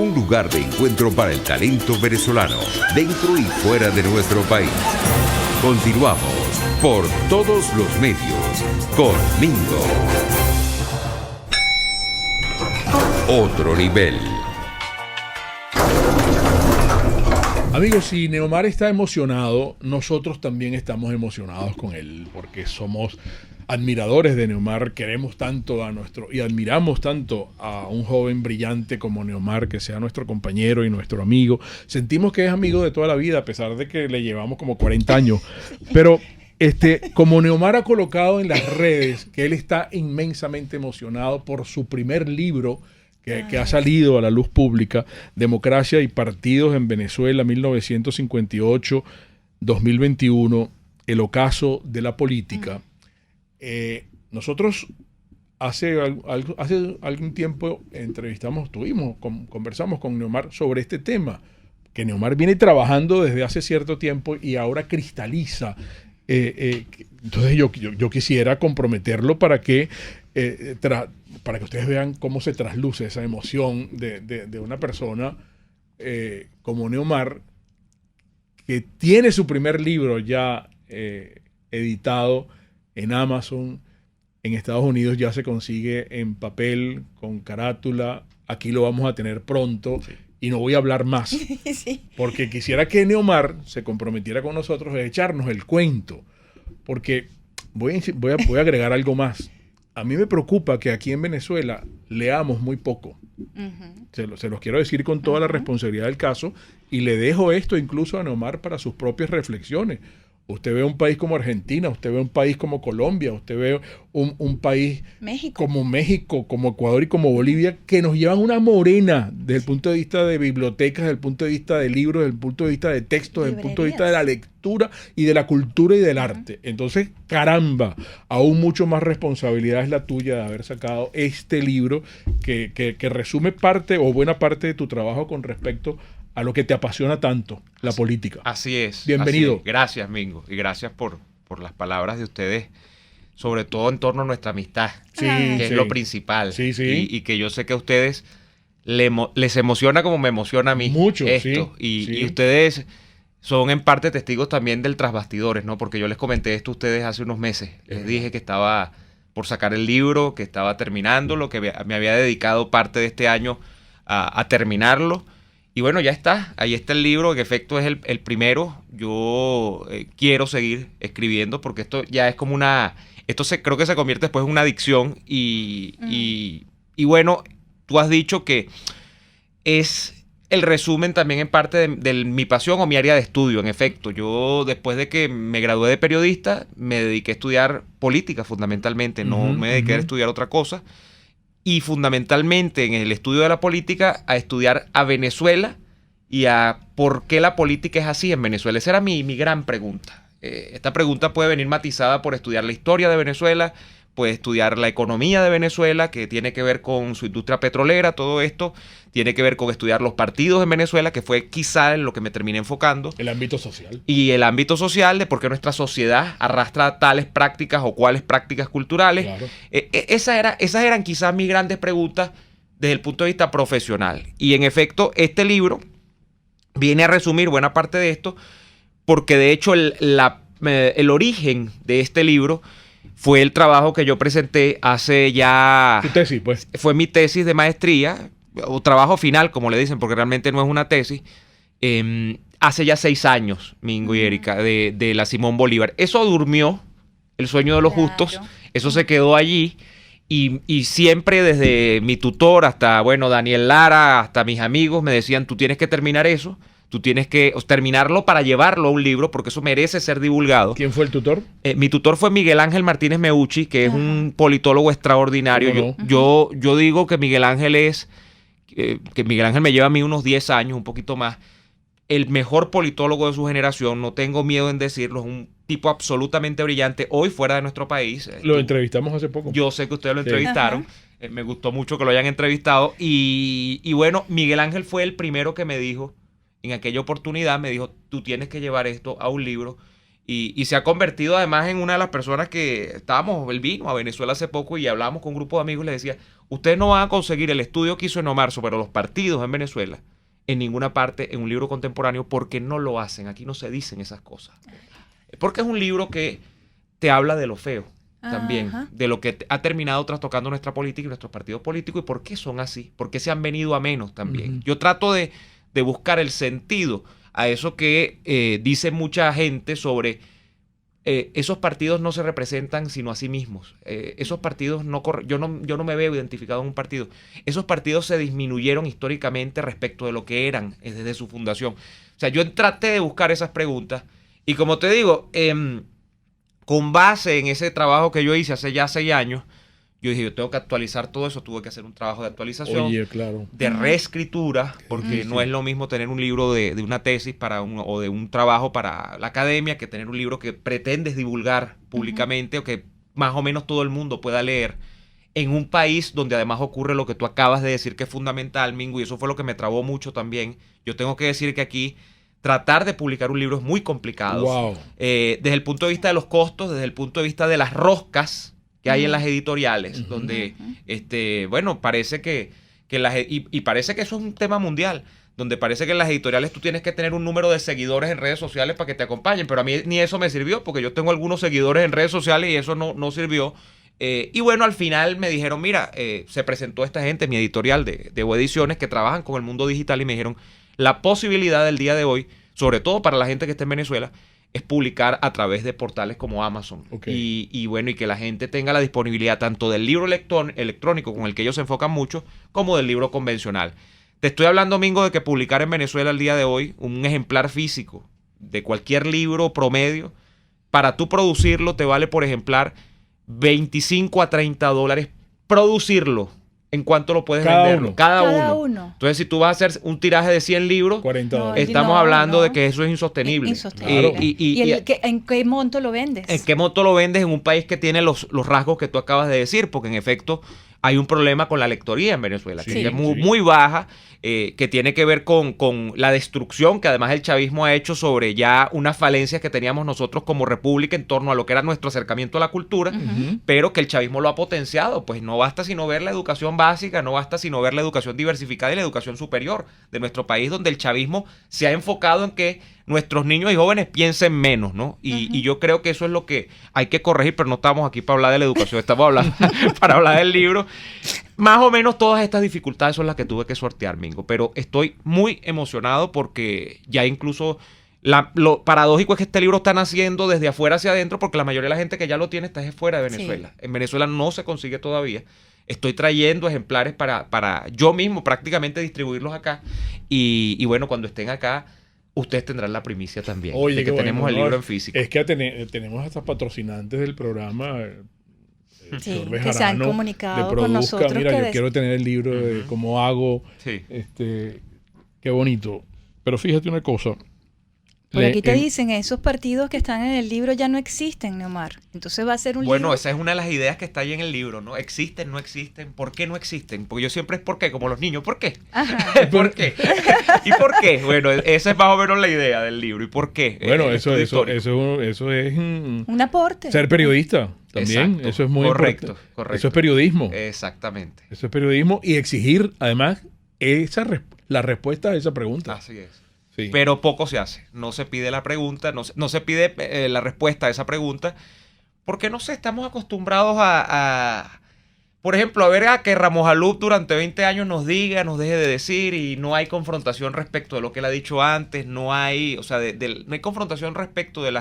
un lugar de encuentro para el talento venezolano, dentro y fuera de nuestro país. Continuamos por todos los medios con Mingo. Otro nivel. Amigos, si Neomar está emocionado, nosotros también estamos emocionados con él, porque somos admiradores de Neomar, queremos tanto y admiramos tanto a un joven brillante como Neomar, que sea nuestro compañero y nuestro amigo. Sentimos que es amigo de toda la vida, a pesar de que le llevamos como 40 años. Pero como Neomar ha colocado en las redes que él está inmensamente emocionado por su primer libro, que ha salido a la luz pública, Democracia y Partidos en Venezuela, 1958-2021, el ocaso de la política. Nosotros hace algún tiempo conversamos con Neomar sobre este tema, que Neomar viene trabajando desde hace cierto tiempo y ahora cristaliza. Entonces yo quisiera comprometerlo para que ustedes vean cómo se trasluce esa emoción de una persona como Neomar, que tiene su primer libro ya editado en Amazon. En Estados Unidos ya se consigue en papel, con carátula. Aquí lo vamos a tener pronto. Sí. Y no voy a hablar más, sí, porque quisiera que Neomar se comprometiera con nosotros a echarnos el cuento. Porque voy a agregar algo más. A mí me preocupa que aquí en Venezuela leamos muy poco. Se los quiero decir con toda la responsabilidad del caso, y le dejo esto incluso a Neomar para sus propias reflexiones. Usted ve un país como Argentina, usted ve un país como Colombia, usted ve un país como México, como Ecuador y como Bolivia, que nos llevan una morena desde el punto de vista de bibliotecas, desde el punto de vista de libros, desde el punto de vista de textos, desde el punto de vista de la lectura y de la cultura y del arte. Entonces, caramba, aún mucho más responsabilidad es la tuya de haber sacado este libro que resume parte o buena parte de tu trabajo con respecto a lo que te apasiona tanto, la política. Así es. Bienvenido. Así es. Gracias, Mingo. Y gracias por las palabras de ustedes, sobre todo en torno a nuestra amistad, que es lo principal. Sí, sí. Y que yo sé que a ustedes les emociona como me emociona a mí. Mucho, esto. Sí. Y ustedes son en parte testigos también del tras bastidores, ¿no? Porque yo les comenté esto a ustedes hace unos meses. Les dije que estaba por sacar el libro, que estaba terminándolo, que me había dedicado parte de este año a terminarlo. Y bueno, ya está, ahí está el libro, en efecto es el primero. Yo quiero seguir escribiendo porque esto ya es como creo que se convierte después en una adicción y bueno, tú has dicho que es el resumen también en parte de mi pasión o mi área de estudio. En efecto, yo después de que me gradué de periodista, me dediqué a estudiar política fundamentalmente, no me dediqué a estudiar otra cosa. Y fundamentalmente en el estudio de la política a estudiar a Venezuela y a por qué la política es así en Venezuela. Esa era mi gran pregunta. Esta pregunta puede venir matizada por estudiar la historia de Venezuela, puede estudiar la economía de Venezuela, que tiene que ver con su industria petrolera, todo esto tiene que ver con estudiar los partidos en Venezuela, que fue quizá en lo que me terminé enfocando. El ámbito social. Y el ámbito social de por qué nuestra sociedad arrastra tales prácticas o cuáles prácticas culturales. Claro. Esas eran quizás mis grandes preguntas desde el punto de vista profesional. Y en efecto, este libro viene a resumir buena parte de esto, porque de hecho el origen de este libro fue el trabajo que yo presenté hace ya... Tu tesis, pues. Fue mi tesis de maestría, o trabajo final, como le dicen, porque realmente no es una tesis, hace ya 6 años, Mingo y Erika, de la Simón Bolívar. Eso durmió, el sueño de los justos, eso se quedó allí, y siempre desde mi tutor hasta, bueno, Daniel Lara, hasta mis amigos me decían, tú tienes que terminar eso, tú tienes que terminarlo para llevarlo a un libro, porque eso merece ser divulgado. ¿Quién fue el tutor? Mi tutor fue Miguel Ángel Martínez Meucci, que es un politólogo extraordinario. Yo digo que Miguel Ángel me lleva a mí unos 10 años, un poquito más. El mejor politólogo de su generación, no tengo miedo en decirlo, es un tipo absolutamente brillante, hoy fuera de nuestro país. Lo entrevistamos hace poco. Yo sé que ustedes lo entrevistaron, me gustó mucho que lo hayan entrevistado, y bueno, Miguel Ángel fue el primero que me dijo, en aquella oportunidad me dijo, tú tienes que llevar esto a un libro, Y se ha convertido además en una de las personas que él vino a Venezuela hace poco y hablábamos con un grupo de amigos y le decía, ustedes no van a conseguir el estudio que hizo Omar sobre los partidos en Venezuela en ninguna parte en un libro contemporáneo porque no lo hacen, aquí no se dicen esas cosas. Porque es un libro que te habla de lo feo también, de lo que ha terminado trastocando nuestra política y nuestros partidos políticos y por qué son así, por qué se han venido a menos también. Yo trato de buscar el sentido a eso que dice mucha gente sobre esos partidos no se representan sino a sí mismos. Esos partidos yo no me veo identificado en un partido. Esos partidos se disminuyeron históricamente respecto de lo que eran desde su fundación. O sea, yo traté de buscar esas preguntas y como te digo, con base en ese trabajo que yo hice hace ya 6 años, yo dije, yo tengo que actualizar todo eso, tuve que hacer un trabajo de actualización, claro, de reescritura, porque no es lo mismo tener un libro de una tesis o de un trabajo para la academia que tener un libro que pretendes divulgar públicamente o que más o menos todo el mundo pueda leer en un país donde además ocurre lo que tú acabas de decir que es fundamental, Mingo, y eso fue lo que me trabó mucho también. Yo tengo que decir que aquí tratar de publicar un libro es muy complicado. Wow. Desde el punto de vista de los costos, desde el punto de vista de las roscas que hay en las editoriales, donde, bueno, parece que parece que eso es un tema mundial, donde parece que en las editoriales tú tienes que tener un número de seguidores en redes sociales para que te acompañen, pero a mí ni eso me sirvió, porque yo tengo algunos seguidores en redes sociales y eso no sirvió. Y bueno, al final me dijeron, mira, se presentó esta gente, mi editorial de Evo Ediciones, que trabajan con el mundo digital y me dijeron, la posibilidad del día de hoy, sobre todo para la gente que está en Venezuela, es publicar a través de portales como Amazon. Y bueno, y que la gente tenga la disponibilidad tanto del libro electrónico con el que ellos se enfocan mucho, como del libro convencional. Te estoy hablando, Mingo, de que publicar en Venezuela el día de hoy un ejemplar físico de cualquier libro promedio, para tú producirlo te vale por ejemplar $25 a $30 producirlo. ¿En cuánto lo puedes vender? Cada uno. Entonces, si tú vas a hacer un tiraje de 100 libros, $40. Estamos hablando de que eso es insostenible. Claro. ¿En qué monto lo vendes? ¿En qué monto lo vendes en un país que tiene los rasgos que tú acabas de decir? Porque en efecto hay un problema con la lectoría en Venezuela, que es muy baja, que tiene que ver con la destrucción que además el chavismo ha hecho sobre ya unas falencias que teníamos nosotros como república en torno a lo que era nuestro acercamiento a la cultura, pero que el chavismo lo ha potenciado. Pues no basta sino ver la educación básica, no basta sino ver la educación diversificada y la educación superior de nuestro país, donde el chavismo se ha enfocado en que nuestros niños y jóvenes piensen menos, ¿no? Y yo creo que eso es lo que hay que corregir, pero no estamos aquí para hablar de la educación, estamos hablando para hablar del libro. Más o menos todas estas dificultades son las que tuve que sortear, Mingo, pero estoy muy emocionado porque ya incluso lo paradójico es que este libro está naciendo desde afuera hacia adentro, porque la mayoría de la gente que ya lo tiene está fuera de Venezuela. En Venezuela no se consigue todavía. Estoy trayendo ejemplares para yo mismo prácticamente distribuirlos acá y bueno, cuando estén acá ustedes tendrán la primicia también. Oye, de que tenemos el libro en físico. Es que tenemos hasta patrocinantes del programa. Que se han comunicado con nosotros. Mira, yo quiero tener el libro de cómo hago. Sí. Qué bonito. Pero fíjate una cosa. Por aquí te dicen, esos partidos que están en el libro ya no existen, Neomar. Entonces va a ser un libro. Bueno, esa es una de las ideas que está ahí en el libro, ¿no? ¿Existen, no existen? ¿Por qué no existen? Porque yo siempre es ¿por qué? Como los niños, ¿por qué? Ajá. ¿Por qué? ¿Y por qué? Bueno, esa es más o menos la idea del libro. ¿Y por qué? Bueno, eso es un aporte. Ser periodista también. Exacto. Eso es muy correcto. Eso es periodismo. Exactamente. Eso es periodismo y exigir, además, la respuesta a esa pregunta. Así es. Sí. Pero poco se hace. No se pide la pregunta, no se pide la respuesta a esa pregunta, porque no sé, estamos acostumbrados por ejemplo, a ver a que Ramos Alub durante 20 años nos diga, nos deje de decir, y no hay confrontación respecto de lo que él ha dicho antes, no hay, o sea, no hay confrontación respecto de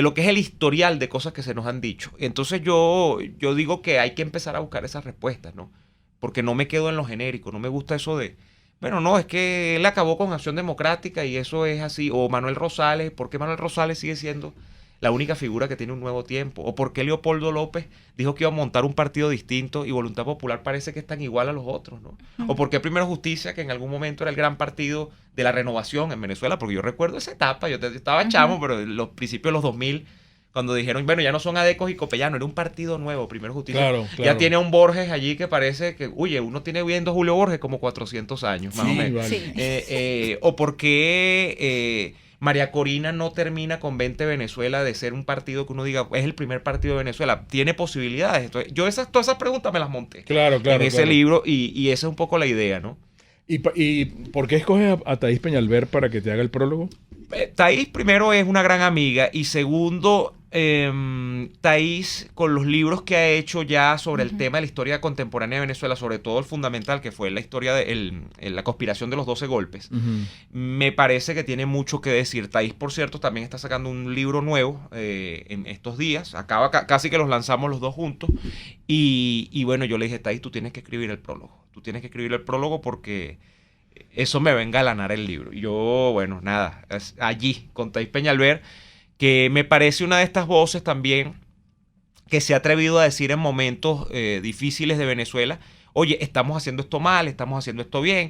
lo que es el historial de cosas que se nos han dicho. Entonces yo digo que hay que empezar a buscar esas respuestas, ¿no? Porque no me quedo en lo genérico, no me gusta eso de bueno, no, es que él acabó con Acción Democrática y eso es así. O Manuel Rosales, ¿por qué Manuel Rosales sigue siendo la única figura que tiene un nuevo tiempo? ¿O por qué Leopoldo López dijo que iba a montar un partido distinto y Voluntad Popular parece que es tan igual a los otros, ¿no? ¿O por qué Primero Justicia, que en algún momento era el gran partido de la renovación en Venezuela? Porque yo recuerdo esa etapa, yo estaba chamo, pero en los principios de los 2000... cuando dijeron, bueno, ya no son Adecos y Copellano, era un partido nuevo, Primero Justicia. Claro. Ya tiene a un Borges allí que parece que, oye, uno tiene viendo a Julio Borges como 400 años, más o menos. Vale. O por qué María Corina no termina con 20 Venezuela de ser un partido que uno diga, es el primer partido de Venezuela, tiene posibilidades. Entonces, yo todas esas preguntas me las monté en ese libro y esa es un poco la idea, ¿no? ¿Y por qué escoges a Thaís Peñalver para que te haga el prólogo? Thaís, primero, es una gran amiga y segundo, Thaís, con los libros que ha hecho ya sobre el tema de la historia contemporánea de Venezuela, sobre todo el fundamental, que fue la historia de la conspiración de los 12 golpes, me parece que tiene mucho que decir. Thaís, por cierto, también está sacando un libro nuevo en estos días. Casi que los lanzamos los dos juntos. Y bueno, yo le dije, Thaís, tú tienes que escribir el prólogo. Tú tienes que escribir el prólogo porque eso me va a engalanar el libro. Y yo, bueno, nada, allí, con Thaís Peñalver, que me parece una de estas voces también que se ha atrevido a decir en momentos difíciles de Venezuela, oye, estamos haciendo esto mal, estamos haciendo esto bien,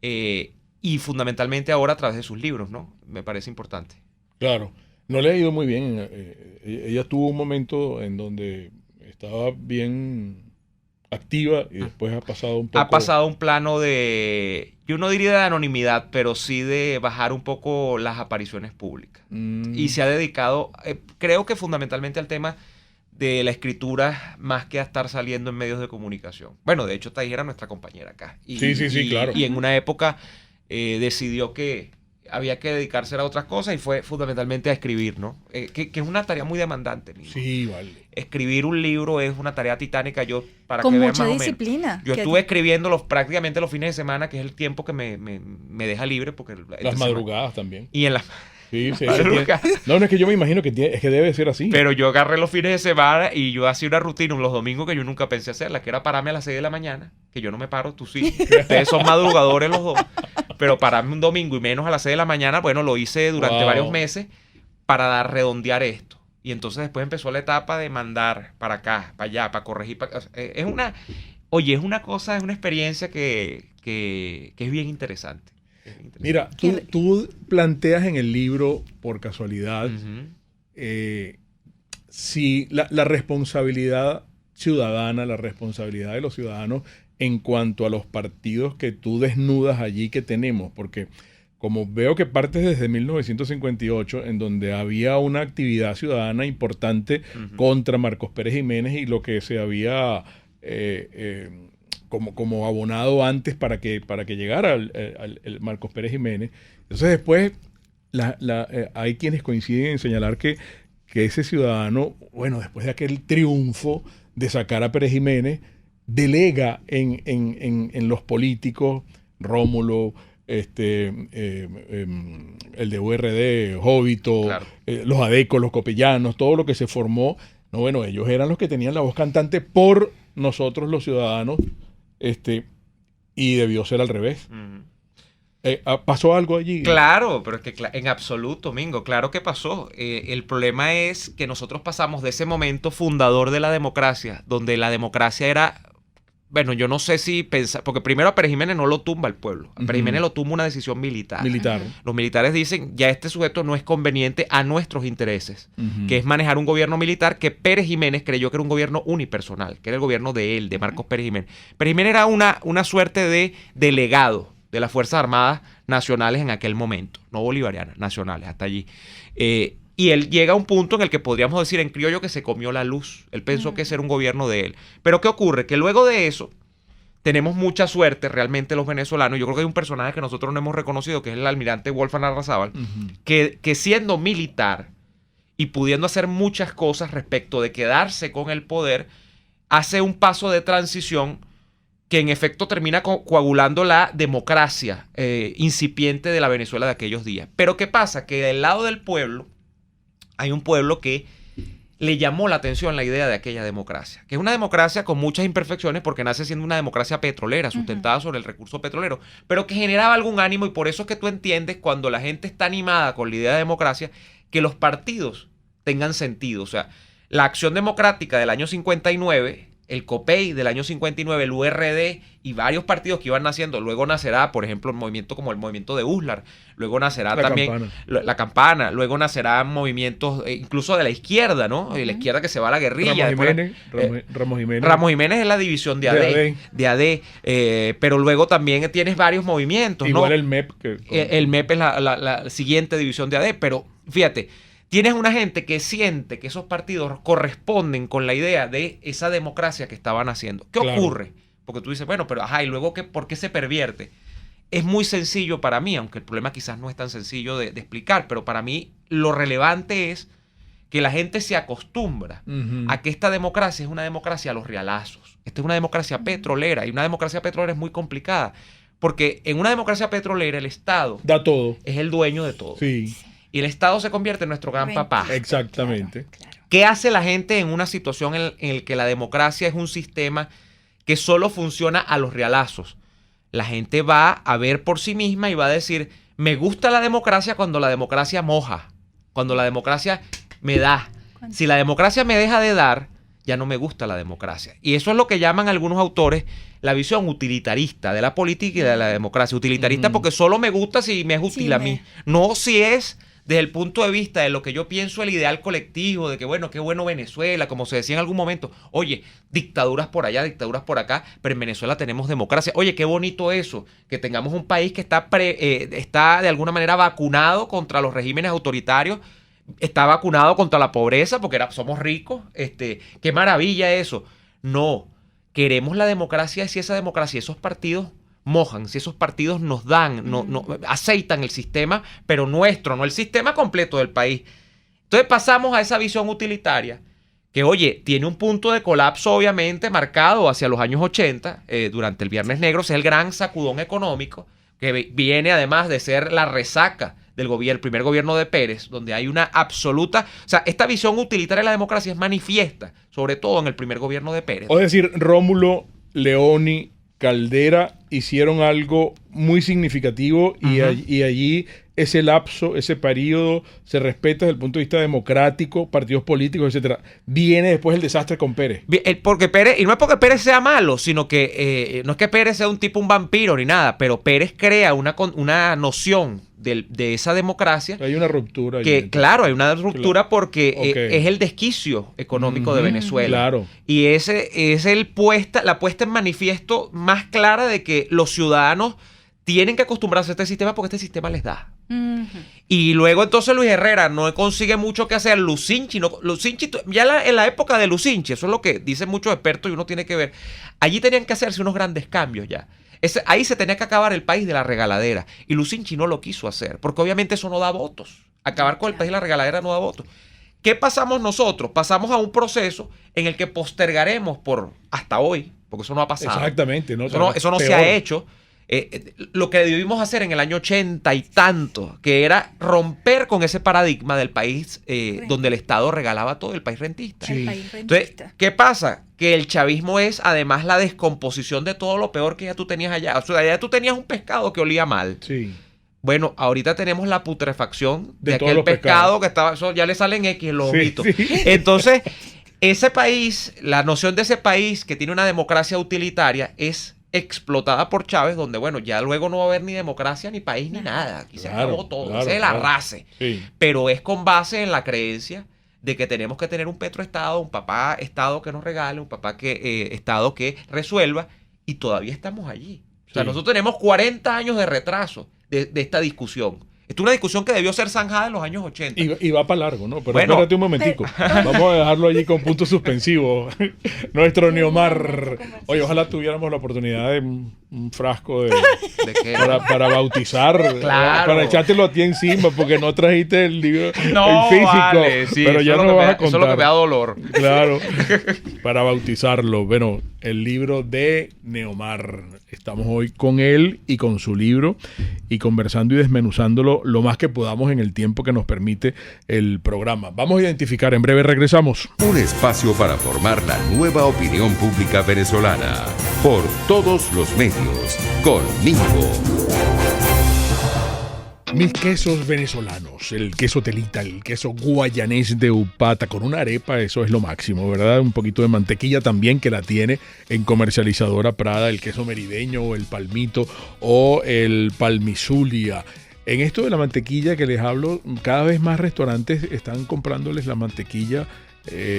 y fundamentalmente ahora a través de sus libros, ¿no? Me parece importante. Claro, no le ha ido muy bien. Ella tuvo un momento en donde estaba bien activa y después ha pasado un poco... Ha pasado un plano de, yo no diría de anonimidad, pero sí de bajar un poco las apariciones públicas. Y se ha dedicado, creo que fundamentalmente al tema de la escritura más que a estar saliendo en medios de comunicación. Bueno, de hecho, Thaís era nuestra compañera acá. Sí, claro. Y en una época decidió que había que dedicarse a otras cosas y fue fundamentalmente a escribir, ¿no? Que es una tarea muy demandante. Amigo. Sí, vale. Escribir un libro es una tarea titánica. Yo, para con que vean mucha más disciplina. Yo estuve escribiendo prácticamente los fines de semana, que es el tiempo que me deja libre. Porque las madrugadas también. Y en las... Sí, no, es que yo me imagino que es que debe ser así. Pero yo agarré los fines de semana y yo hacía una rutina los domingos que yo nunca pensé hacerla, que era pararme a las 6 de la mañana, que yo no me paro, tú sí. Ustedes son madrugadores los dos. Pero pararme un domingo y menos a las 6 de la mañana, bueno, lo hice durante varios meses para redondear esto. Y entonces después empezó la etapa de mandar para acá, para allá, para corregir. Es una experiencia que es bien interesante. Mira, tú planteas en el libro, por casualidad, si la responsabilidad ciudadana, la responsabilidad de los ciudadanos en cuanto a los partidos que tú desnudas allí que tenemos, porque como veo que partes desde 1958, en donde había una actividad ciudadana importante contra Marcos Pérez Jiménez y lo que se había... como abonado antes para que llegara el Marcos Pérez Jiménez. Entonces después hay quienes coinciden en señalar que ese ciudadano, bueno, después de aquel triunfo de sacar a Pérez Jiménez, delega en los políticos, Rómulo, el de URD, Jovito, claro, los adecos, los copellanos, todo lo que se formó. No, bueno, ellos eran los que tenían la voz cantante por nosotros los ciudadanos. Y debió ser al revés. ¿Pasó algo allí? Claro, pero es que en absoluto, Mingo, claro que pasó. El problema es que nosotros pasamos de ese momento fundador de la democracia, donde la democracia era... Bueno, yo no sé si pensar... Porque primero a Pérez Jiménez no lo tumba el pueblo. A Pérez Jiménez lo tumba una decisión militar. Los militares dicen, ya este sujeto no es conveniente a nuestros intereses, que es manejar un gobierno militar que Pérez Jiménez creyó que era un gobierno unipersonal, que era el gobierno de él, de Marcos Pérez Jiménez. Pérez Jiménez era una suerte de delegado de las Fuerzas Armadas nacionales en aquel momento. No bolivarianas, nacionales, hasta allí. Y él llega a un punto en el que podríamos decir en criollo que se comió la luz. Él pensó que ese era un gobierno de él. Pero ¿qué ocurre? Que luego de eso tenemos mucha suerte realmente los venezolanos. Yo creo que hay un personaje que nosotros no hemos reconocido, que es el almirante Wolfgang Larrazábal, que siendo militar y pudiendo hacer muchas cosas respecto de quedarse con el poder, hace un paso de transición que en efecto termina coagulando la democracia incipiente de la Venezuela de aquellos días. Pero ¿qué pasa? Que del lado del pueblo hay un pueblo que le llamó la atención la idea de aquella democracia, que es una democracia con muchas imperfecciones porque nace siendo una democracia petrolera, sustentada sobre el recurso petrolero, pero que generaba algún ánimo y por eso es que tú entiendes cuando la gente está animada con la idea de democracia, que los partidos tengan sentido. O sea, la Acción Democrática del año 59 el COPEI del año 59, el URD y varios partidos que iban naciendo. Luego nacerá, por ejemplo, el movimiento como el movimiento de Uslar. Luego nacerá la Campana. Luego nacerán movimientos incluso de la izquierda, ¿no? De la izquierda que se va a la guerrilla. Ramos Jiménez. Ramos Jiménez es la división de AD. Pero luego también tienes varios movimientos, igual, ¿no? el MEP. El MEP es la siguiente división de AD. Pero fíjate, tienes una gente que siente que esos partidos corresponden con la idea de esa democracia que estaban haciendo. ¿Qué ocurre? Porque tú dices, bueno, pero ¿y luego por qué se pervierte? Es muy sencillo para mí, aunque el problema quizás no es tan sencillo de explicar, pero para mí lo relevante es que la gente se acostumbra a que esta democracia es una democracia a los realazos. Esta es una democracia petrolera, y una democracia petrolera es muy complicada, porque en una democracia petrolera el Estado da todo, es el dueño de todo. Sí. Y el Estado se convierte en nuestro gran papá. Exactamente. Claro. ¿Qué hace la gente en una situación en la que la democracia es un sistema que solo funciona a los realazos? La gente va a ver por sí misma y va a decir, me gusta la democracia cuando la democracia moja, cuando la democracia me da. Si la democracia me deja de dar, ya no me gusta la democracia. Y eso es lo que llaman algunos autores la visión utilitarista de la política y de la democracia. Utilitarista porque solo me gusta si me es útil a mí. No si es desde el punto de vista de lo que yo pienso el ideal colectivo, de que bueno, qué bueno Venezuela, como se decía en algún momento. Oye, dictaduras por allá, dictaduras por acá, pero en Venezuela tenemos democracia. Oye, qué bonito eso, que tengamos un país que está de alguna manera vacunado contra los regímenes autoritarios, está vacunado contra la pobreza porque somos ricos. Qué maravilla eso. No, queremos la democracia si esa democracia, esos partidos mojan, si esos partidos nos dan, no aceitan el sistema, pero nuestro, no el sistema completo del país. Entonces pasamos a esa visión utilitaria que, oye, tiene un punto de colapso obviamente marcado hacia los años 80, durante el Viernes Negro. Es el gran sacudón económico que viene además de ser la resaca del primer gobierno de Pérez, donde hay una absoluta... O sea, esta visión utilitaria de la democracia es manifiesta, sobre todo en el primer gobierno de Pérez. Es decir, Rómulo, Leoni, Caldera hicieron algo muy significativo y allí ese lapso, ese periodo se respeta desde el punto de vista democrático, partidos políticos, etcétera. Viene después el desastre con Pérez. Porque Pérez, y no es porque Pérez sea malo, sino que no es que Pérez sea un vampiro ni nada, pero Pérez crea una noción de esa democracia. Hay una ruptura. Claro, hay una ruptura porque es el desquicio económico de Venezuela. Claro. Y ese es la puesta en manifiesto más clara de que los ciudadanos tienen que acostumbrarse a este sistema porque este sistema les da. Y luego entonces Luis Herrera no consigue mucho que hacer. Lucinchi, ya en la época de Lucinchi, eso es lo que dicen muchos expertos y uno tiene que ver. Allí tenían que hacerse unos grandes cambios ya. Ahí se tenía que acabar el país de la regaladera. Y Lucinchi no lo quiso hacer, porque obviamente eso no da votos. Acabar con el país de la regaladera no da votos. ¿Qué pasamos nosotros? Pasamos a un proceso en el que postergaremos hasta hoy, porque eso no ha pasado. Exactamente. Eso no se ha hecho. Lo que debimos hacer en el año 80 y tanto, que era romper con ese paradigma del país donde el Estado regalaba todo, el país rentista. Sí. El país rentista. Entonces, ¿qué pasa? Que el chavismo es además la descomposición de todo lo peor que ya tú tenías allá. O sea, allá tú tenías un pescado que olía mal. Sí. Bueno, ahorita tenemos la putrefacción de aquel pescado que estaba, eso ya le salen X en los ojitos. Sí. Entonces, ese país, la noción de ese país que tiene una democracia utilitaria es explotada por Chávez, donde, bueno, ya luego no va a haber ni democracia, ni país, ni nada. Aquí se acabó todo. Ese es el arrase. Sí. Pero es con base en la creencia de que tenemos que tener un petroestado, un papá estado que nos regale, un papá estado que resuelva, y todavía estamos allí. O sea, nosotros tenemos 40 años de retraso de esta discusión. Esta es una discusión que debió ser zanjada en los años 80. Y va para largo, ¿no? Pero bueno, espérate un momentico. Vamos a dejarlo allí con punto suspensivo. Nuestro Neomar. Oye, ojalá tuviéramos la oportunidad de un frasco ¿De qué? Para bautizar. Claro. Para echártelo a ti encima, porque no trajiste el libro, el físico. Vale, sí, pero ya no lo vas a contar. Eso es lo que me da dolor. Claro. Para bautizarlo. Bueno, el libro de Neomar. Estamos hoy con él y con su libro y conversando y desmenuzándolo lo más que podamos en el tiempo que nos permite el programa. Vamos a identificar, en breve regresamos. Un espacio para formar la nueva opinión pública venezolana por todos los medios con Mingo. Mis quesos venezolanos, el queso telita, el queso guayanés de Upata, con una arepa, eso es lo máximo, ¿verdad? Un poquito de mantequilla también, que la tiene en Comercializadora Prada, el queso merideño o el palmito o el palmizulia. En esto de la mantequilla que les hablo, cada vez más restaurantes están comprándoles la mantequilla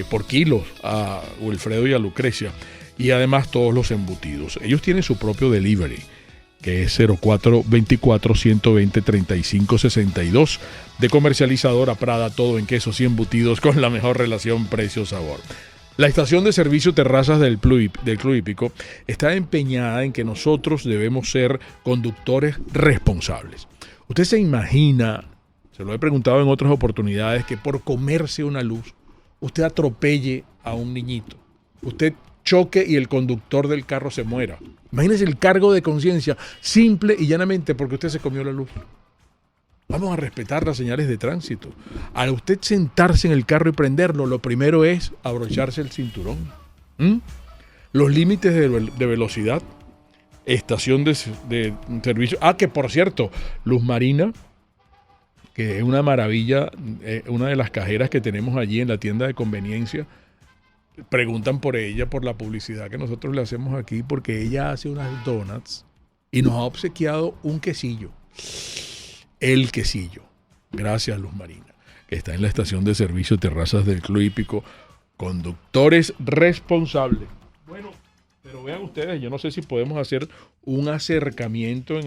por kilos a Wilfredo y a Lucrecia, y además todos los embutidos. Ellos tienen su propio delivery, que es 0424-120-3562, de Comercializadora Prada, todo en quesos y embutidos con la mejor relación precio-sabor. La estación de servicio Terrazas del Club Hípico está empeñada en que nosotros debemos ser conductores responsables. Usted se imagina, se lo he preguntado en otras oportunidades, que por comerse una luz, usted atropelle a un niñito, usted choque y el conductor del carro se muera. Imagínese el cargo de conciencia, simple y llanamente porque usted se comió la luz. Vamos a respetar las señales de tránsito. Al usted sentarse en el carro y prenderlo, lo primero es abrocharse el cinturón. Los límites de velocidad, estación de servicio. Que por cierto, Luz Marina, que es una maravilla, una de las cajeras que tenemos allí en la tienda de conveniencia, preguntan por ella, por la publicidad que nosotros le hacemos aquí, porque ella hace unas donuts y nos ha obsequiado un quesillo. El quesillo. Gracias, Luz Marina, que está en la estación de servicio Terrazas del Club Hípico. Conductores responsables. Bueno, pero vean ustedes, yo no sé si podemos hacer un acercamiento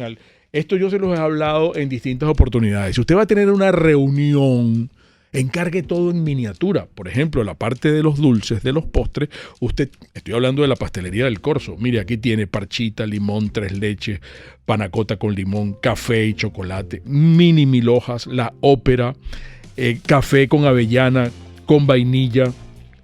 Esto yo se los he hablado en distintas oportunidades. Si usted va a tener una reunión, encargue todo en miniatura. Por ejemplo, la parte de los dulces, de los postres, estoy hablando de la pastelería del Corso. Mire, aquí tiene parchita, limón, 3 leches, panacota con limón, café y chocolate, mini 1000 hojas, la ópera, café con avellana, con vainilla.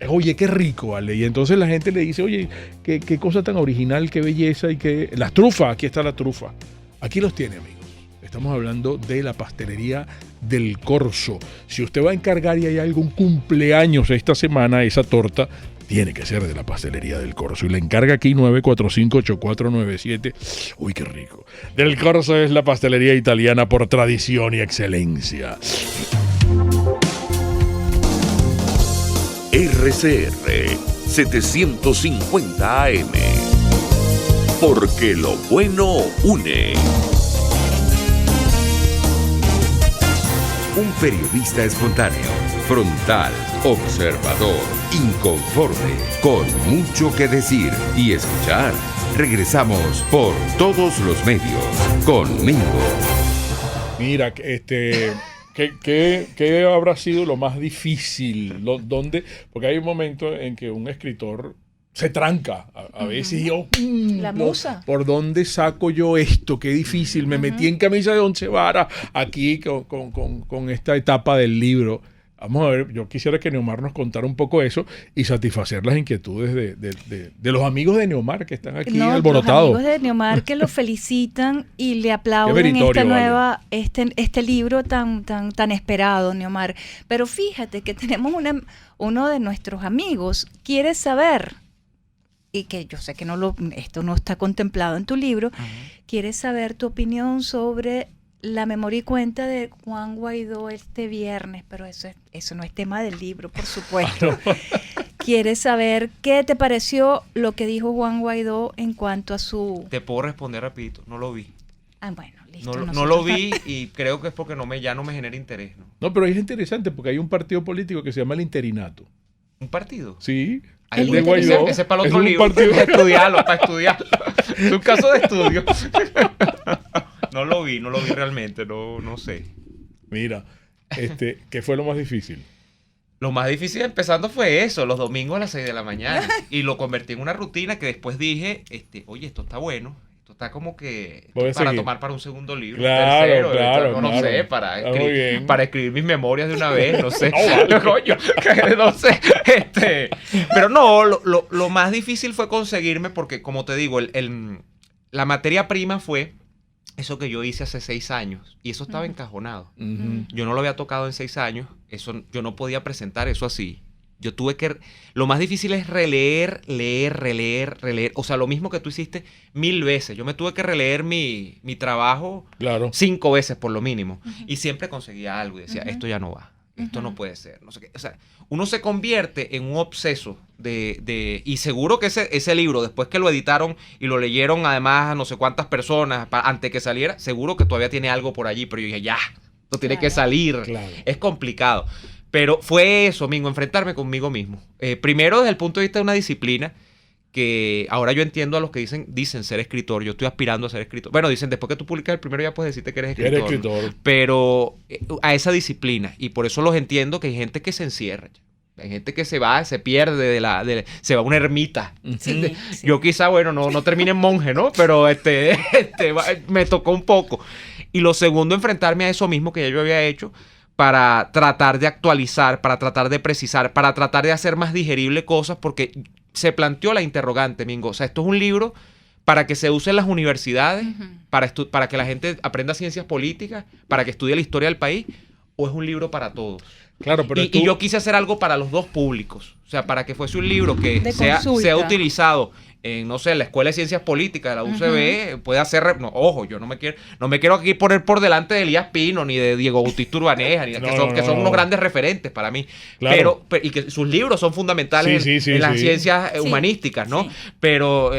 Oye, qué rico, Ale. Y entonces la gente le dice, oye, qué cosa tan original, qué belleza, y las trufas, aquí está la trufa. Aquí los tiene, amigos. Estamos hablando de la pastelería del Corso. Si usted va a encargar y hay algún cumpleaños esta semana, esa torta tiene que ser de la pastelería del Corso. Y le encarga aquí 945-8497. Uy, qué rico. Del Corso es la pastelería italiana por tradición y excelencia. RCR 750 AM. Porque lo bueno une. Un periodista espontáneo, frontal, observador, inconforme, con mucho que decir y escuchar. Regresamos por todos los medios conmigo. Mira, ¿qué habrá sido lo más difícil? Porque hay un momento en que un escritor se tranca a veces y yo, la musa. ¿Por dónde saco yo esto? Qué difícil. Me metí en camisa de 11 varas aquí con esta etapa del libro. Vamos a ver, yo quisiera que Neomar nos contara un poco eso y satisfacer las inquietudes de los amigos de Neomar que están aquí alborotados. Los amigos de Neomar que lo felicitan y le aplauden este libro tan esperado, Neomar. Pero fíjate que tenemos uno de nuestros amigos quiere saber, y que yo sé que esto no está contemplado en tu libro, quiere saber tu opinión sobre la memoria y cuenta de Juan Guaidó este viernes, pero eso no es tema del libro, por supuesto. Quiere saber qué te pareció lo que dijo Juan Guaidó en cuanto a su... Te puedo responder rapidito, no lo vi. Bueno, listo. No lo vi y creo que es porque ya no me genera interés. No, pero es interesante porque hay un partido político que se llama el Interinato. ¿Un partido? Sí. El de Guaidó. Ese es para el otro libro. Para estudiarlo. Es un caso de estudio. No lo vi realmente, no sé. Mira, ¿qué fue lo más difícil? Lo más difícil empezando fue eso, los domingos a las 6 de la mañana. Y lo convertí en una rutina que después dije, oye, esto está bueno. Esto está como que para tomar para un segundo libro, claro, un tercero. No sé, para escribir mis memorias de una vez, no sé. Coño, no sé. Pero no, lo más difícil fue conseguirme porque, como te digo, la materia prima fue eso que yo hice hace 6 años y eso estaba encajonado. Yo no lo había tocado en 6 años, yo no podía presentar eso así. Yo tuve que... Lo más difícil es releer. O sea, lo mismo que tú hiciste 1000 veces. Yo me tuve que releer mi trabajo 5 veces por lo mínimo. Y siempre conseguía algo y decía, esto ya no va. Esto no puede ser. No sé qué. O sea, uno se convierte en un obseso y seguro que ese libro, después que lo editaron y lo leyeron además a no sé cuántas personas antes que saliera, seguro que todavía tiene algo por allí. Pero yo dije, ya, esto tiene que salir. Claro. Es complicado. Pero fue eso, Mingo, enfrentarme conmigo mismo. Primero, desde el punto de vista de una disciplina, que ahora yo entiendo a los que dicen ser escritor. Yo estoy aspirando a ser escritor. Bueno, dicen, después que tú publicas el primero ya puedes decirte que eres escritor. ¿No? Pero a esa disciplina. Y por eso los entiendo, que hay gente que se encierra. Hay gente que se va, se pierde, se va a una ermita. Sí. Yo quizá, bueno, no termine en monje, ¿no? Pero me tocó un poco. Y lo segundo, enfrentarme a eso mismo que ya yo había hecho, para tratar de actualizar, para tratar de precisar, para tratar de hacer más digerible cosas, porque se planteó la interrogante, Mingo. O sea, esto es un libro para que se use en las universidades, para que la gente aprenda ciencias políticas, para que estudie la historia del país, o es un libro para todos. Claro, pero y yo quise hacer algo para los dos públicos. O sea, para que fuese un libro que sea utilizado en, no sé, la Escuela de Ciencias Políticas de la UCB, puede hacer... No, ojo, yo no me quiero aquí poner por delante de Elías Pino, ni de Diego Bautista Urbaneja, que son unos grandes referentes para mí. Claro. Pero y que sus libros son fundamentales en las ciencias humanísticas, ¿no? Sí. Pero...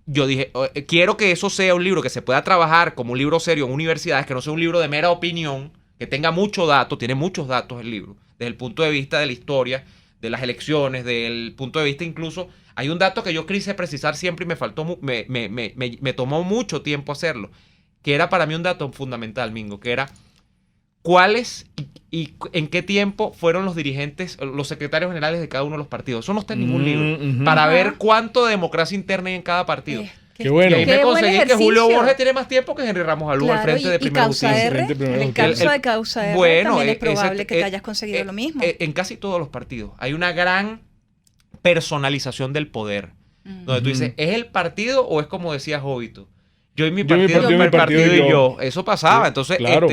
yo dije, quiero que eso sea un libro que se pueda trabajar como un libro serio en universidades, que no sea un libro de mera opinión, que tenga mucho dato, tiene muchos datos el libro, desde el punto de vista de la historia, de las elecciones, del punto de vista incluso... Hay un dato que yo quise precisar siempre y me tomó mucho tiempo hacerlo, que era para mí un dato fundamental, Mingo, que era cuáles y en qué tiempo fueron los dirigentes, los secretarios generales de cada uno de los partidos. Eso no está en ningún libro. Para ver cuánto de democracia interna hay en cada partido. Qué bueno. Y ahí me conseguí que Julio Borges tiene más tiempo que Henry Ramos Alú al frente de Primera Justicia. En el caso de Causa R también es probable que te hayas conseguido lo mismo. En casi todos los partidos hay una gran personalización del poder. Donde tú dices, ¿es el partido o es como decía Jovito? Yo y mi partido y yo. Eso pasaba. Sí, entonces, claro.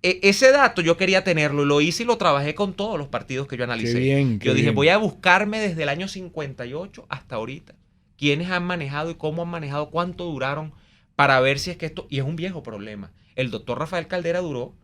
Ese dato yo quería tenerlo y lo hice y lo trabajé con todos los partidos que yo analicé. Yo dije, voy a buscarme desde el año 58 hasta ahorita quiénes han manejado y cómo han manejado, cuánto duraron, para ver si es que esto... Y es un viejo problema. El doctor Rafael Caldera duró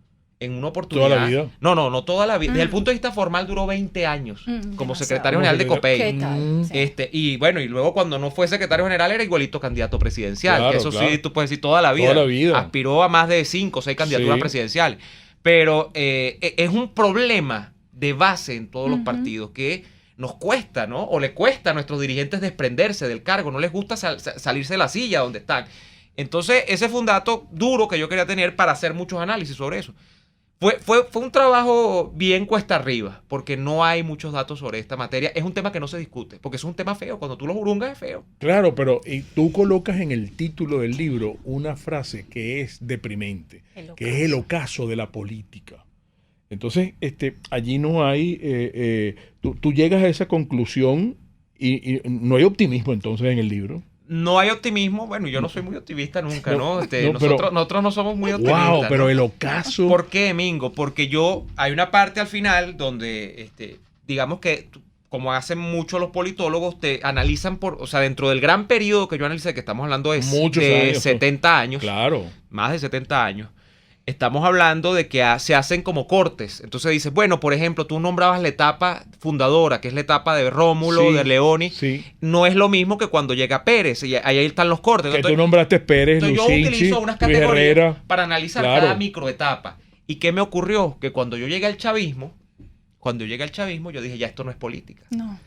en una oportunidad... ¿Toda la vida? No toda la vida. Desde el punto de vista formal duró 20 años como secretario general de COPEI. ¿Qué tal? Sí. Y bueno, y luego cuando no fue secretario general era igualito candidato presidencial. Claro, que eso sí, tú puedes decir toda la vida. Toda la vida. Aspiró a más de 5 o 6 candidaturas presidenciales. Pero es un problema de base en todos los partidos que nos cuesta, ¿no? O le cuesta a nuestros dirigentes desprenderse del cargo. No les gusta salirse de la silla donde están. Entonces, ese fue un dato duro que yo quería tener para hacer muchos análisis sobre eso. Fue un trabajo bien cuesta arriba, porque no hay muchos datos sobre esta materia. Es un tema que no se discute, porque es un tema feo. Cuando tú lo jurungas es feo. Claro, pero y tú colocas en el título del libro una frase que es deprimente, que es el ocaso de la política. Entonces, allí no hay... tú llegas a esa conclusión y no hay optimismo entonces en el libro. No hay optimismo. Bueno, yo no soy muy optimista nunca, ¿no? Nosotros no somos muy optimistas. Wow, pero ¿no? El ocaso... ¿Por qué, Mingo? Porque hay una parte al final donde, digamos que, como hacen mucho los politólogos, te analizan o sea, dentro del gran periodo que yo analicé, que estamos hablando de 70 años. Claro. Más de 70 años. Estamos hablando de que se hacen como cortes. Entonces dices, bueno, por ejemplo, tú nombrabas la etapa fundadora, que es la etapa de Rómulo, de Leoni. Sí. No es lo mismo que cuando llega Pérez. Y ahí están los cortes. Que tú nombraste Pérez, Lucinchi, yo utilizo unas categorías para analizar cada microetapa. ¿Y qué me ocurrió? Que cuando yo llegué al chavismo, yo dije, ya esto no es política. No.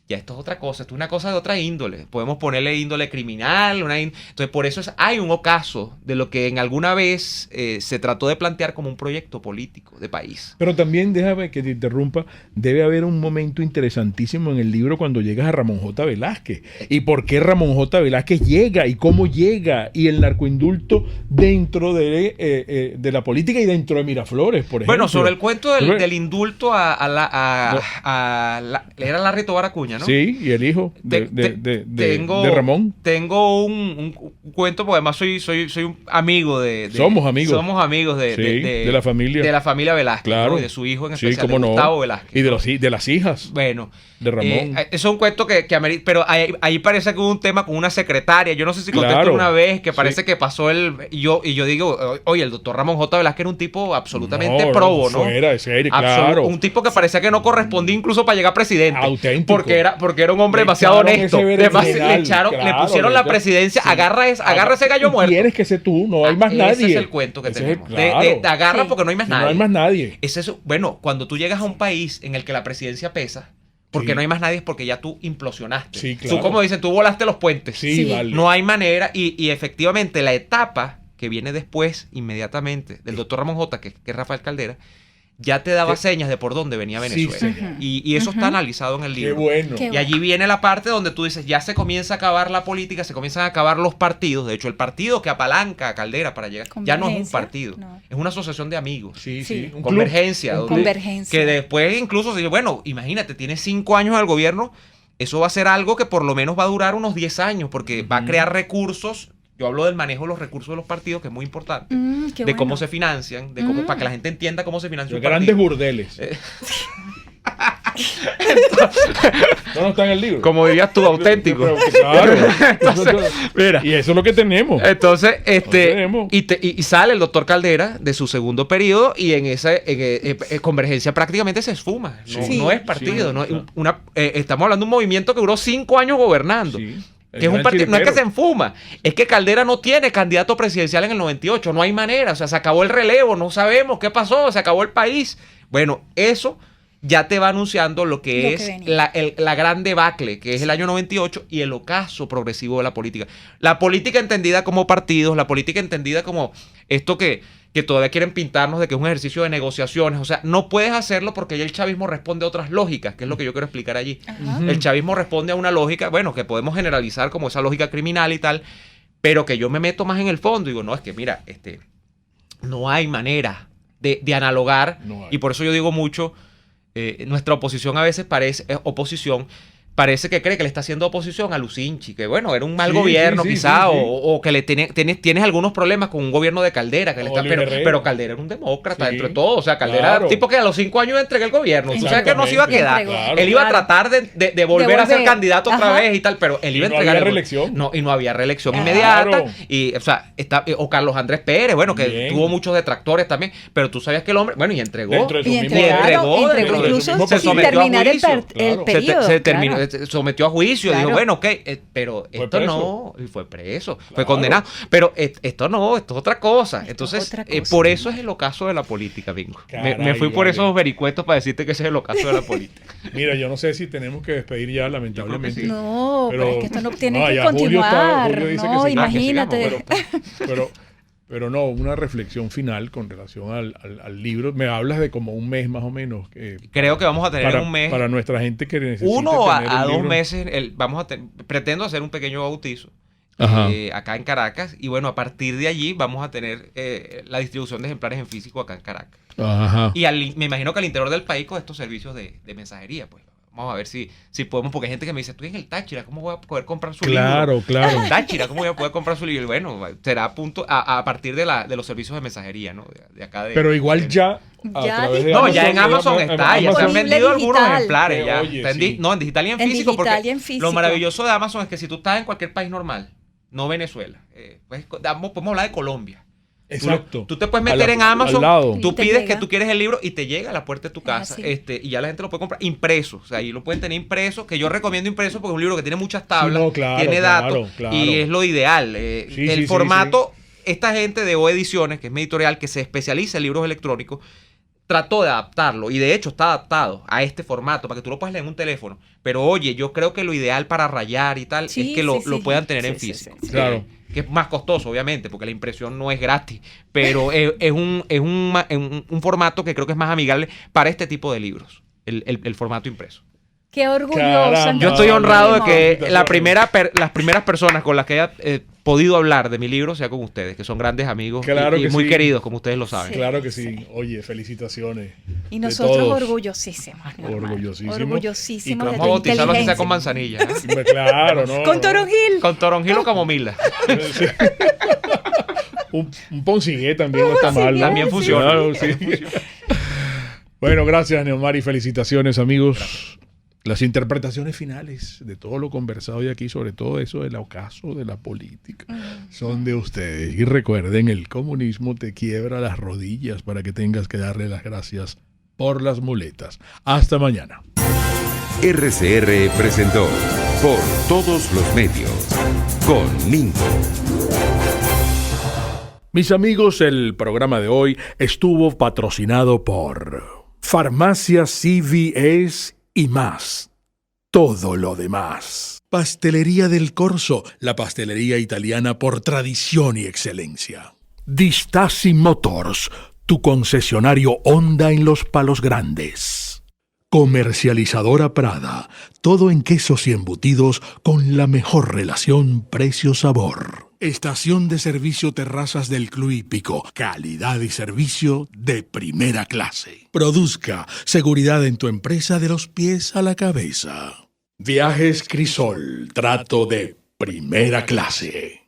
Ya esto es otra cosa, esto es una cosa de otra índole. Podemos ponerle índole criminal. Entonces, por eso hay un ocaso de lo que en alguna vez se trató de plantear como un proyecto político de país. Pero también, déjame que te interrumpa, debe haber un momento interesantísimo en el libro cuando llegas a Ramón J. Velázquez. ¿Y por qué Ramón J. Velázquez llega? ¿Y cómo llega? Y el narcoindulto dentro de la política y dentro de Miraflores, por ejemplo. Bueno, sobre el cuento del indulto era Larry Tobar Acuña, ¿no? Sí, y el hijo de Ramón. Tengo un cuento, porque además soy un amigo Somos amigos. Somos amigos de la familia. De la familia Velázquez, claro. ¿no? Y de su hijo en especial, cómo de Gustavo Velázquez. Y de las hijas. Bueno. De Ramón. Es un cuento que amerita, pero ahí parece que hubo un tema con una secretaria. Yo no sé si conté esto una vez, que parece que pasó y yo digo, oye, el doctor Ramón J. Velázquez era un tipo absolutamente probo, ¿no? Fuera de serie, claro. Un tipo que parecía que no correspondía incluso para llegar a presidente. Auténtico. Porque era un hombre demasiado honesto. Le pusieron la presidencia, agarra ese gallo muerto. Tienes que ser tú, no hay más nadie. Ese es el cuento que tenemos. Te agarra porque no hay más nadie. No hay más nadie. Bueno, cuando tú llegas a un país en el que la presidencia pesa, porque no hay más nadie, es porque ya tú implosionaste. Sí, claro. Tú, como dicen, tú volaste los puentes. Sí, vale. No hay manera. Y efectivamente, la etapa que viene después, inmediatamente, del doctor Ramón J., que es Rafael Caldera, ya te daba señas de por dónde venía Venezuela. Sí, y eso está analizado en el libro. Qué bueno. Y allí viene la parte donde tú dices, ya se comienza a acabar la política, se comienzan a acabar los partidos. De hecho, el partido que apalanca a Caldera para llegar, ya no es un partido, es una asociación de amigos. Sí. Un Convergencia. Convergencia. Que después incluso, bueno, imagínate, tienes 5 años al gobierno, eso va a ser algo que por lo menos va a durar unos 10 años, porque va a crear recursos. Yo hablo del manejo de los recursos de los partidos, que es muy importante. De cómo se financian, de cómo, para que la gente entienda cómo se financia un grandes partido. burdeles. No está en el libro. Como dirías tú, auténtico. Claro. Entonces, mira. Y eso es lo que tenemos. Entonces, y sale el doctor Caldera de su segundo periodo, y en esa Convergencia prácticamente se esfuma. No es partido. Estamos hablando de un movimiento que duró 5 años gobernando. Sí. Que es un partido, no es que se enfuma, es que Caldera no tiene candidato presidencial en el 98, no hay manera, o sea, se acabó el relevo, no sabemos qué pasó, se acabó el país. Bueno, eso ya te va anunciando lo que es la gran debacle, que es el año 98 y el ocaso progresivo de la política. La política entendida como partidos, la política entendida como esto que todavía quieren pintarnos de que es un ejercicio de negociaciones. O sea, no puedes hacerlo porque ya el chavismo responde a otras lógicas, que es lo que yo quiero explicar allí. El chavismo responde a una lógica, bueno, que podemos generalizar como esa lógica criminal y tal, pero que yo me meto más en el fondo y digo, no, es que mira, no hay manera de analogar, y por eso yo digo mucho, nuestra oposición a veces parece que cree que le está haciendo oposición a Lucinchi, que bueno, era un mal gobierno quizá, o que tienes algunos problemas con un gobierno de Caldera, pero Caldera era un demócrata dentro de todo, o sea, Caldera era un tipo que a los 5 años entregué el gobierno, tú sabes que no se iba a quedar, él iba a tratar de volver a ser candidato otra vez y tal, pero él iba a entregar reelección. Y no había reelección inmediata, y o sea, o Carlos Andrés Pérez, bueno, que tuvo muchos detractores también, pero tú sabías que el hombre, bueno, y entregó, incluso sin terminar el periodo. Se terminó, sometió a juicio, dijo, bueno, ok, pero esto no, y fue preso, fue condenado, pero esto no, esto es otra cosa. Entonces, por eso es el ocaso de la política, Bingo. Me fui por esos vericuetos para decirte que ese es el ocaso de la política. Mira, yo no sé si tenemos que despedir ya, lamentablemente. No, pero es que esto no tiene que continuar. Julio dice no, que imagínate. Pero no, una reflexión final con relación al libro. Me hablas de como un mes más o menos. Creo que vamos a tener un mes. Para nuestra gente que necesita 1 a 2 meses, pretendo hacer un pequeño bautizo acá en Caracas. Y bueno, a partir de allí vamos a tener la distribución de ejemplares en físico acá en Caracas. Ajá. Y me imagino que al interior del país con estos servicios de mensajería, pues. Vamos a ver si podemos, porque hay gente que me dice, estoy en el Táchira, ¿cómo voy a poder comprar su libro? Claro. En el Táchira, ¿cómo voy a poder comprar su libro? Y bueno, será a partir de los servicios de mensajería, ¿no? De acá pero igual ya en Amazon está, ya se han vendido algunos ejemplares. Ya. Oye, no, en digital y en físico, porque lo maravilloso de Amazon es que si tú estás en cualquier país normal, no Venezuela, podemos hablar de Colombia. Exacto. Tú te puedes meter en Amazon, tú pides llega. que tú quieres el libro y te llega a la puerta de tu casa, y ya la gente lo puede comprar impreso, o sea, ahí lo pueden tener impreso, que yo recomiendo impreso porque es un libro que tiene muchas tablas, tiene datos, y es lo ideal. El formato, esta gente de O Ediciones, que es mi editorial, que se especializa en libros electrónicos, trató de adaptarlo, y de hecho está adaptado a este formato, para que tú lo puedas leer en un teléfono, pero oye, yo creo que lo ideal para rayar y tal es que lo puedan tener en físico. Claro. Que es más costoso, obviamente, porque la impresión no es gratis, pero es un formato que creo que es más amigable para este tipo de libros, el formato impreso. Qué orgullosa. Yo estoy honrado de que las primeras personas con las que haya podido hablar de mi libro sea con ustedes, que son grandes amigos y muy queridos, como ustedes lo saben. Claro que sí. Oye, felicitaciones. Y nosotros todos. orgullosísimos. Orgullosísimos. Orgullosísimos Y de vamos a tu bautizarlo así sea inteligencia. con manzanilla. ¿eh? Claro, ¿no? Con toronjil. Con toronjil o camomila. Sí. Un poncigué también no está mal, ¿no? También funciona. Claro, sí. Bueno, gracias, Neomar, y felicitaciones, amigos. Las interpretaciones finales de todo lo conversado hoy aquí, sobre todo eso del ocaso de la política, son de ustedes. Y recuerden, el comunismo te quiebra las rodillas para que tengas que darle las gracias por las muletas. Hasta mañana. RCR presentó Por Todos los Medios con Mingo. Mis amigos, el programa de hoy estuvo patrocinado por Farmacia CVS y más. Todo lo demás. Pastelería del Corso, la pastelería italiana por tradición y excelencia. Distasi Motors, tu concesionario Honda en Los Palos Grandes. Comercializadora Prada, todo en quesos y embutidos con la mejor relación precio-sabor. Estación de servicio Terrazas del Club Hípico, calidad y servicio de primera clase. Produzca seguridad en tu empresa de los pies a la cabeza. Viajes Crisol, trato de primera clase.